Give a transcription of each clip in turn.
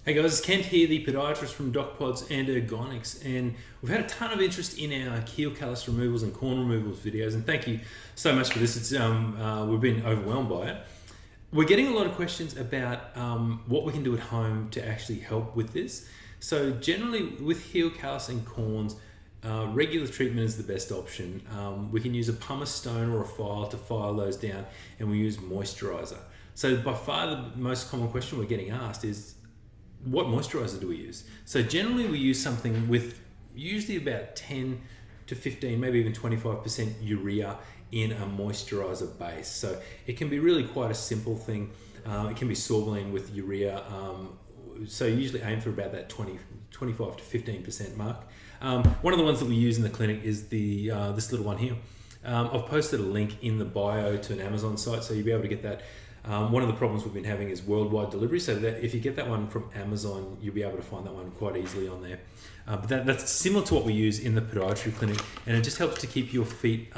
Hey guys, it's Kent here, the podiatrist from DocPods and Ergonics, and we've had a ton of interest in our heel callus removals and corn removals videos, and thank you so much for this. It's we've been overwhelmed by it. We're getting a lot of questions about what we can do at home to actually help with this. So generally with heel callus and corns, regular treatment is the best option. We can use a pumice stone or a file to file those down, and we use moisturizer. So by far the most common question we're getting asked is, what moisturizer do we use? So generally we use something with usually about 10 to 15, maybe even 25% urea in a moisturizer base. So it can be really quite a simple thing. It can be sorbeline with urea. So you usually aim for about that 25 to 15% mark. One of the ones that we use in the clinic is the this little one here. I've posted a link in the bio to an Amazon site, so you'll be able to get that. One of the problems we've been having is worldwide delivery, so that if you get that one from Amazon, you'll be able to find that one quite easily on there. But that's similar to what we use in the podiatry clinic, and it just helps to keep your feet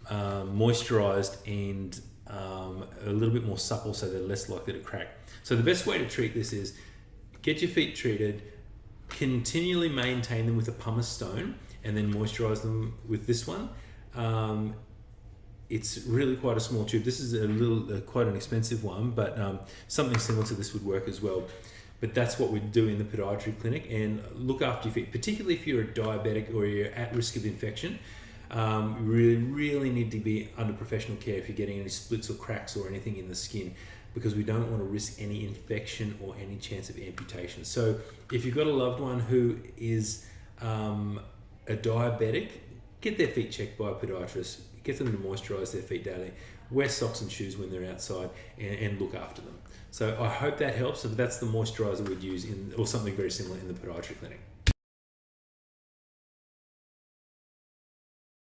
moisturized and a little bit more supple, so they're less likely to crack. So the best way to treat this is get your feet treated, continually maintain them with a pumice stone, and then moisturize them with this one. It's really quite a small tube. This is quite an expensive one, but something similar to this would work as well. But that's what we do in the podiatry clinic, and look after your feet, particularly if you're a diabetic or you're at risk of infection. You really need to be under professional care if you're getting any splits or cracks or anything in the skin, because we don't want to risk any infection or any chance of amputation. So if you've got a loved one who is a diabetic, get their feet checked by a podiatrist. Get them to moisturize their feet daily, wear socks and shoes when they're outside, and look after them. So I hope that helps. So that's the moisturizer we'd use or something very similar in the podiatry clinic.